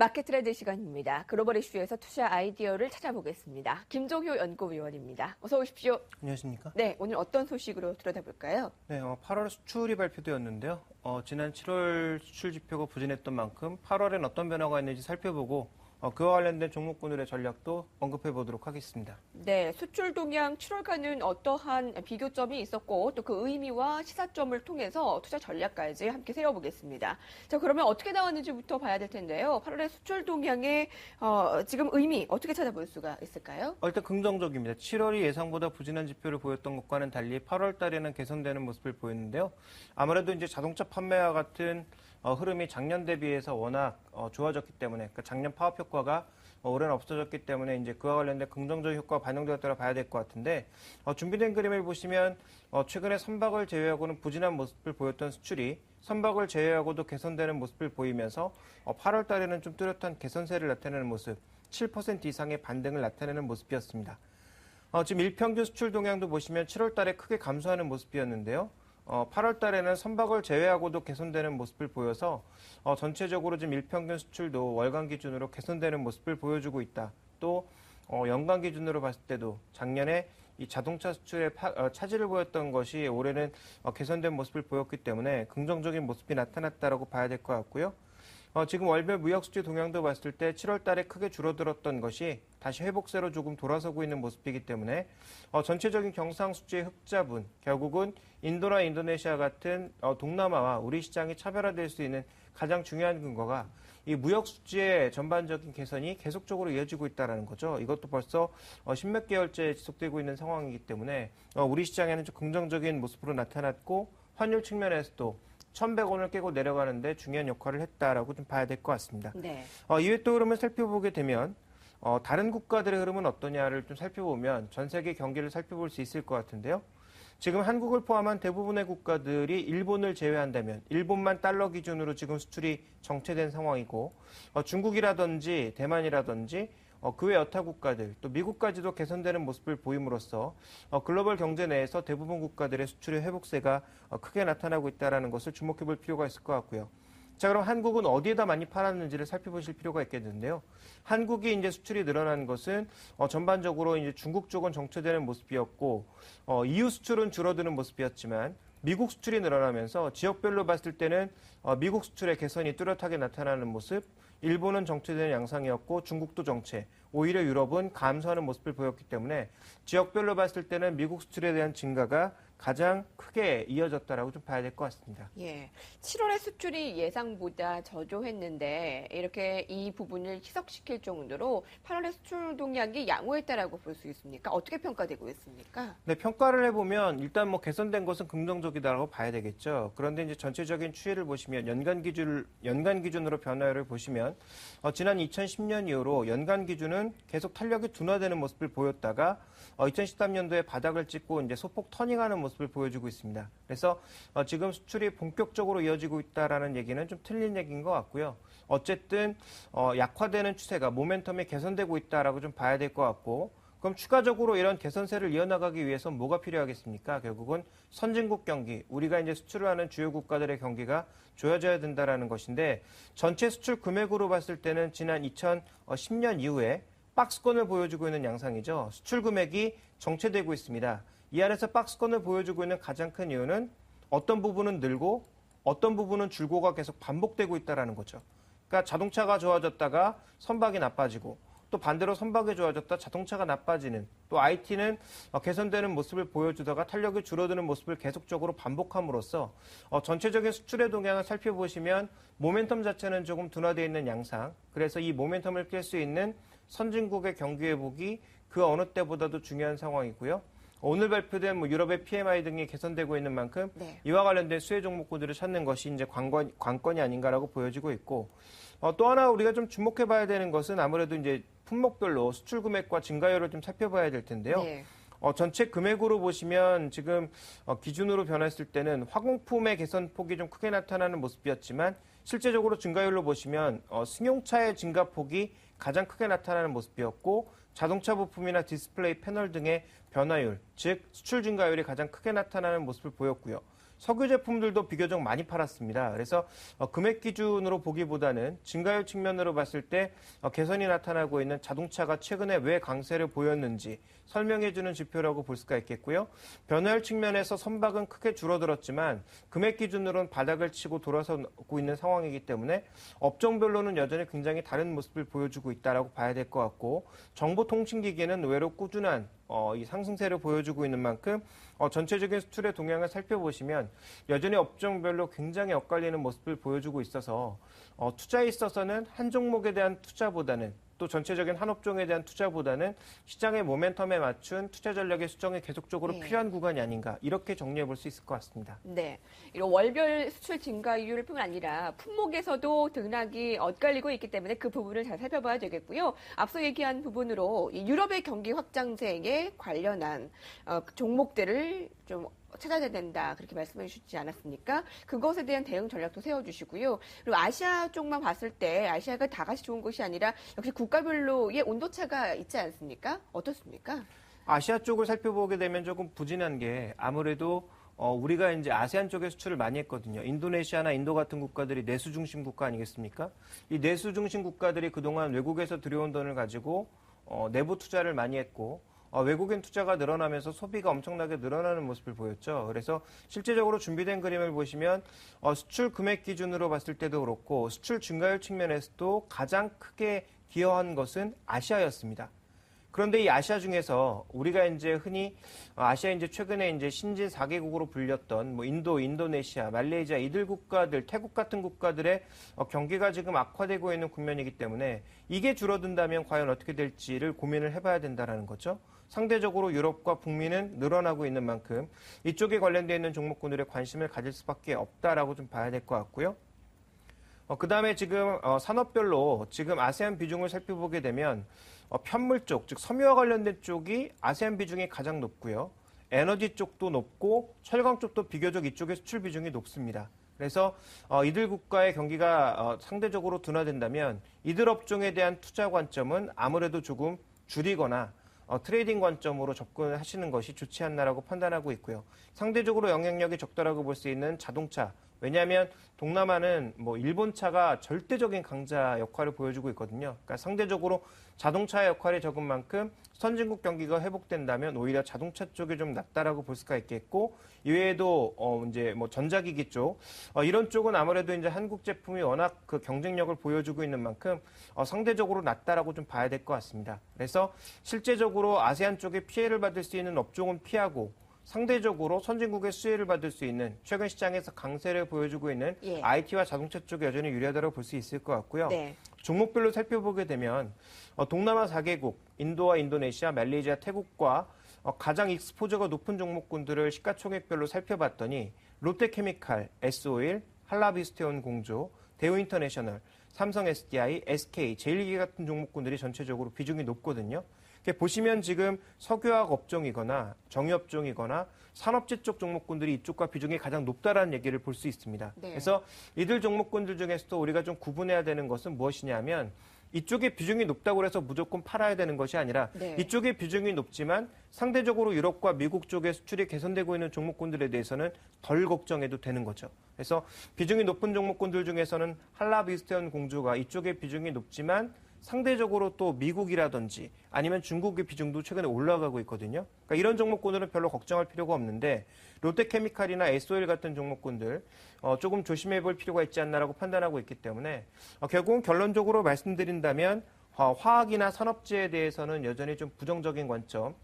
마켓 트렌드 시간입니다. 글로벌 이슈에서 투자 아이디어를 찾아보겠습니다. 김종효 연구위원입니다. 어서 오십시오. 안녕하십니까? 네, 오늘 어떤 소식으로 들여다볼까요? 네, 8월 수출이 발표되었는데요. 지난 7월 수출 지표가 부진했던 만큼 8월엔 어떤 변화가 있는지 살펴보고 그와 관련된 종목군들의 전략도 언급해 보도록 하겠습니다. 네, 수출 동향 7월과는 어떠한 비교점이 있었고 또 그 의미와 시사점을 통해서 투자 전략까지 함께 세워보겠습니다. 자, 그러면 어떻게 나왔는지부터 봐야 될 텐데요. 8월의 수출 동향의 지금 의미 어떻게 찾아볼 수가 있을까요? 일단 긍정적입니다. 7월이 예상보다 부진한 지표를 보였던 것과는 달리 8월 달에는 개선되는 모습을 보였는데요. 아무래도 이제 자동차 판매와 같은 흐름이 작년 대비해서 워낙 좋아졌기 때문에, 그러니까 작년 파업 효과가 올해는 없어졌기 때문에 이제 그와 관련된 긍정적인 효과가 반영되었다고 봐야 될 것 같은데, 준비된 그림을 보시면 최근에 선박을 제외하고는 부진한 모습을 보였던 수출이 선박을 제외하고도 개선되는 모습을 보이면서 8월 달에는 좀 뚜렷한 개선세를 나타내는 모습, 7% 이상의 반등을 나타내는 모습이었습니다. 지금 일평균 수출 동향도 보시면 7월 달에 크게 감소하는 모습이었는데요. 8월 달에는 선박을 제외하고도 개선되는 모습을 보여서 전체적으로 지금 일평균 수출도 월간 기준으로 개선되는 모습을 보여주고 있다. 또 연간 기준으로 봤을 때도 작년에 이 자동차 수출에 차질을 보였던 것이 올해는 개선된 모습을 보였기 때문에 긍정적인 모습이 나타났다라고 봐야 될 것 같고요. 지금 월별 무역 수지 동향도 봤을 때 7월 달에 크게 줄어들었던 것이 다시 회복세로 조금 돌아서고 있는 모습이기 때문에 전체적인 경상 수지의 흑자분, 결국은 인도나 인도네시아 같은 동남아와 우리 시장이 차별화될 수 있는 가장 중요한 근거가 이 무역 수지의 전반적인 개선이 계속적으로 이어지고 있다는 거죠. 이것도 벌써 십몇 개월째 지속되고 있는 상황이기 때문에 우리 시장에는 좀 긍정적인 모습으로 나타났고, 환율 측면에서도 1,100원을 깨고 내려가는데 중요한 역할을 했다라고 좀 봐야 될 것 같습니다. 네. 이외 또 흐름을 살펴보게 되면 다른 국가들의 흐름은 어떠냐를 좀 살펴보면 전 세계 경기를 살펴볼 수 있을 것 같은데요. 지금 한국을 포함한 대부분의 국가들이 일본을 제외한다면 일본만 달러 기준으로 지금 수출이 정체된 상황이고, 중국이라든지 대만이라든지 그 외 여타 국가들, 또 미국까지도 개선되는 모습을 보임으로써 글로벌 경제 내에서 대부분 국가들의 수출의 회복세가 크게 나타나고 있다는 것을 주목해 볼 필요가 있을 것 같고요. 자, 그럼 한국은 어디에다 많이 팔았는지를 살펴보실 필요가 있겠는데요. 한국이 이제 수출이 늘어난 것은 전반적으로 이제 중국 쪽은 정체되는 모습이었고, EU 수출은 줄어드는 모습이었지만, 미국 수출이 늘어나면서 지역별로 봤을 때는 미국 수출의 개선이 뚜렷하게 나타나는 모습, 일본은 정체되는 양상이었고 중국도 정체, 오히려 유럽은 감소하는 모습을 보였기 때문에 지역별로 봤을 때는 미국 수출에 대한 증가가 가장 크게 이어졌다라고 좀 봐야 될 것 같습니다. 예, 7월의 수출이 예상보다 저조했는데 이렇게 이 부분을 희석시킬 정도로 8월의 수출 동향이 양호했다라고 볼 수 있습니까? 어떻게 평가되고 있습니까? 네, 평가를 해보면 일단 뭐 개선된 것은 긍정적이다라고 봐야 되겠죠. 그런데 이제 전체적인 추이를 보시면 연간 기준으로 변화를 보시면 지난 2010년 이후로 연간 기준은 계속 탄력이 둔화되는 모습을 보였다가 2013년도에 바닥을 찍고 이제 소폭 터닝하는 모습을 보여주고 있습니다. 그래서 지금 수출이 본격적으로 이어지고 있다라는 얘기는 좀 틀린 얘기인 것 같고요. 어쨌든 약화되는 추세가 모멘텀이 개선되고 있다라고 좀 봐야 될 것 같고, 그럼 추가적으로 이런 개선세를 이어나가기 위해서 뭐가 필요하겠습니까? 결국은 선진국 경기, 우리가 이제 수출을 하는 주요 국가들의 경기가 좋아져야 된다라는 것인데, 전체 수출 금액으로 봤을 때는 지난 2010년 이후에 박스권을 보여주고 있는 양상이죠. 수출 금액이 정체되고 있습니다. 이 안에서 박스권을 보여주고 있는 가장 큰 이유는 어떤 부분은 늘고 어떤 부분은 줄고가 계속 반복되고 있다는 거죠. 그러니까 자동차가 좋아졌다가 선박이 나빠지고, 또 반대로 선박이 좋아졌다 자동차가 나빠지는, 또 IT는 개선되는 모습을 보여주다가 탄력이 줄어드는 모습을 계속적으로 반복함으로써 전체적인 수출의 동향을 살펴보시면 모멘텀 자체는 조금 둔화되어 있는 양상, 그래서 이 모멘텀을 깰 수 있는 선진국의 경기 회복이 그 어느 때보다도 중요한 상황이고요. 오늘 발표된 유럽의 PMI 등이 개선되고 있는 만큼 네. 이와 관련된 수혜 종목군들을 찾는 것이 이제 관건이 아닌가라고 보여지고 있고, 또 하나 우리가 좀 주목해 봐야 되는 것은 아무래도 이제 품목별로 수출 금액과 증가율을 좀 살펴봐야 될 텐데요. 네. 전체 금액으로 보시면 지금 기준으로 변했을 때는 화공품의 개선폭이 좀 크게 나타나는 모습이었지만, 실제적으로 증가율로 보시면 승용차의 증가폭이 가장 크게 나타나는 모습이었고, 자동차 부품이나 디스플레이 패널 등의 변화율, 즉 수출 증가율이 가장 크게 나타나는 모습을 보였고요. 석유 제품들도 비교적 많이 팔았습니다. 그래서 금액 기준으로 보기보다는 증가율 측면으로 봤을 때 개선이 나타나고 있는 자동차가 최근에 왜 강세를 보였는지 설명해주는 지표라고 볼 수가 있겠고요. 변화율 측면에서 선박은 크게 줄어들었지만 금액 기준으로는 바닥을 치고 돌아서고 있는 상황이기 때문에 업종별로는 여전히 굉장히 다른 모습을 보여주고 있다라고 봐야 될 것 같고, 정보통신기기는 의외로 꾸준한 이 상승세를 보여주고 있는 만큼 전체적인 수출의 동향을 살펴보시면 여전히 업종별로 굉장히 엇갈리는 모습을 보여주고 있어서 투자에 있어서는 한 종목에 대한 투자보다는 또 전체적인 한 업종에 대한 투자보다는 시장의 모멘텀에 맞춘 투자 전략의 수정이 계속적으로 네. 필요한 구간이 아닌가 이렇게 정리해 볼 수 있을 것 같습니다. 네. 이런 월별 수출 증가율뿐 아니라 품목에서도 등락이 엇갈리고 있기 때문에 그 부분을 잘 살펴봐야 되겠고요. 앞서 얘기한 부분으로 이 유럽의 경기 확장세에 관련한 종목들을 좀 찾아야 된다. 그렇게 말씀해 주시지 않았습니까? 그것에 대한 대응 전략도 세워주시고요. 그리고 아시아 쪽만 봤을 때 아시아가 다 같이 좋은 것이 아니라 역시 국가별로의 온도차가 있지 않습니까? 어떻습니까? 아시아 쪽을 살펴보게 되면 조금 부진한 게 아무래도 우리가 이제 아세안 쪽에 수출을 많이 했거든요. 인도네시아나 인도 같은 국가들이 내수 중심 국가 아니겠습니까? 이 내수 중심 국가들이 그동안 외국에서 들여온 돈을 가지고 내부 투자를 많이 했고 외국인 투자가 늘어나면서 소비가 엄청나게 늘어나는 모습을 보였죠. 그래서 실제적으로 준비된 그림을 보시면 수출 금액 기준으로 봤을 때도 그렇고 수출 증가율 측면에서도 가장 크게 기여한 것은 아시아였습니다. 그런데 이 아시아 중에서 우리가 이제 흔히 아시아 이제 최근에 이제 신진 4개국으로 불렸던 뭐 인도, 인도네시아, 말레이시아 이들 국가들, 태국 같은 국가들의 경기가 지금 악화되고 있는 국면이기 때문에 이게 줄어든다면 과연 어떻게 될지를 고민을 해봐야 된다라는 거죠. 상대적으로 유럽과 북미는 늘어나고 있는 만큼 이쪽에 관련되어 있는 종목군들에 관심을 가질 수밖에 없다라고 좀 봐야 될 것 같고요. 그 다음에 지금 산업별로 지금 아세안 비중을 살펴보게 되면 편물 쪽, 즉 섬유와 관련된 쪽이 아세안 비중이 가장 높고요. 에너지 쪽도 높고 철강 쪽도 비교적 이쪽의 수출 비중이 높습니다. 그래서 이들 국가의 경기가 상대적으로 둔화된다면 이들 업종에 대한 투자 관점은 아무래도 조금 줄이거나 트레이딩 관점으로 접근을 하시는 것이 좋지 않나라고 판단하고 있고요. 상대적으로 영향력이 적다라고 볼 수 있는 자동차. 왜냐하면 동남아는 뭐 일본차가 절대적인 강자 역할을 보여주고 있거든요. 그러니까 상대적으로 자동차의 역할이 적은 만큼 선진국 경기가 회복된다면 오히려 자동차 쪽이 좀 낫다라고 볼 수가 있겠고, 이외에도 이제 뭐 전자기기 쪽 이런 쪽은 아무래도 이제 한국 제품이 워낙 그 경쟁력을 보여주고 있는 만큼 상대적으로 낫다라고 좀 봐야 될 것 같습니다. 그래서 실제적으로 아세안 쪽에 피해를 받을 수 있는 업종은 피하고 상대적으로 선진국의 수혜를 받을 수 있는 최근 시장에서 강세를 보여주고 있는 예. IT와 자동차 쪽이 여전히 유리하다고 볼 수 있을 것 같고요. 네. 종목별로 살펴보게 되면 동남아 4개국, 인도와 인도네시아, 말레이시아, 태국과 가장 익스포저가 높은 종목군들을 시가총액별로 살펴봤더니 롯데케미칼, S오일, 한라비스테온 공조, 대우인터내셔널, 삼성 SDI, SK, 제일기계 같은 종목군들이 전체적으로 비중이 높거든요. 보시면 지금 석유화학 업종이거나 정유업종이거나 산업재 쪽 종목군들이 이쪽과 비중이 가장 높다라는 얘기를 볼 수 있습니다. 네. 그래서 이들 종목군들 중에서도 우리가 좀 구분해야 되는 것은 무엇이냐면 이쪽에 비중이 높다고 해서 무조건 팔아야 되는 것이 아니라 네. 이쪽에 비중이 높지만 상대적으로 유럽과 미국 쪽의 수출이 개선되고 있는 종목군들에 대해서는 덜 걱정해도 되는 거죠. 그래서 비중이 높은 종목군들 중에서는 한라비스테온 공조가 이쪽에 비중이 높지만 상대적으로 또 미국이라든지 아니면 중국의 비중도 최근에 올라가고 있거든요. 그러니까 이런 종목군들은 별로 걱정할 필요가 없는데 롯데케미칼이나 S오일 같은 종목군들 조금 조심해 볼 필요가 있지 않나라고 판단하고 있기 때문에 결국은 결론적으로 말씀드린다면 화학이나 산업재에 대해서는 여전히 좀 부정적인 관점,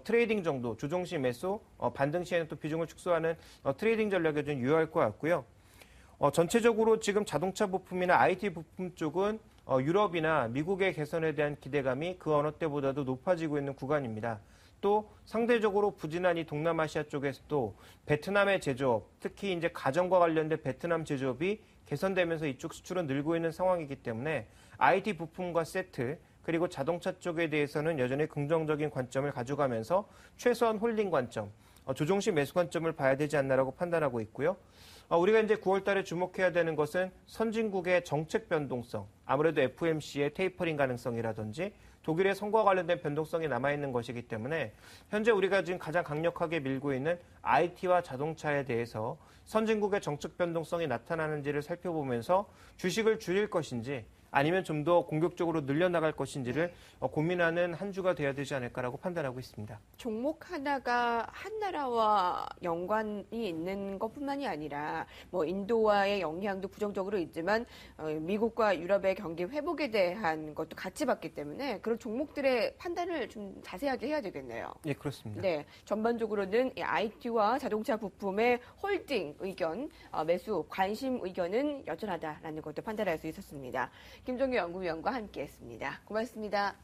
트레이딩 정도, 조정시 매수, 반등 시에는 또 비중을 축소하는 트레이딩 전략이 좀 유효할 것 같고요. 전체적으로 지금 자동차 부품이나 IT 부품 쪽은 유럽이나 미국의 개선에 대한 기대감이 그 어느 때보다도 높아지고 있는 구간입니다. 또 상대적으로 부진한 이 동남아시아 쪽에서도 베트남의 제조업, 특히 이제 가정과 관련된 베트남 제조업이 개선되면서 이쪽 수출은 늘고 있는 상황이기 때문에 IT 부품과 세트, 그리고 자동차 쪽에 대해서는 여전히 긍정적인 관점을 가져가면서 최소한 홀딩 관점, 조정시 매수 관점을 봐야 되지 않나라고 판단하고 있고요. 우리가 이제 9월 달에 주목해야 되는 것은 선진국의 정책 변동성, 아무래도 FOMC의 테이퍼링 가능성이라든지 독일의 선거와 관련된 변동성이 남아있는 것이기 때문에 현재 우리가 지금 가장 강력하게 밀고 있는 IT와 자동차에 대해서 선진국의 정책 변동성이 나타나는지를 살펴보면서 주식을 줄일 것인지 아니면 좀 더 공격적으로 늘려나갈 것인지를 고민하는 한 주가 돼야 되지 않을까라고 판단하고 있습니다. 종목 하나가 한 나라와 연관이 있는 것뿐만이 아니라 뭐 인도와의 영향도 부정적으로 있지만 미국과 유럽의 경기 회복에 대한 것도 같이 봤기 때문에 그런 종목들의 판단을 좀 자세하게 해야 되겠네요. 예, 그렇습니다. 네, 전반적으로는 이 IT와 자동차 부품의 홀딩 의견, 매수 관심 의견은 여전하다라는 것도 판단할 수 있었습니다. 김종규 연구위원과 함께했습니다. 고맙습니다.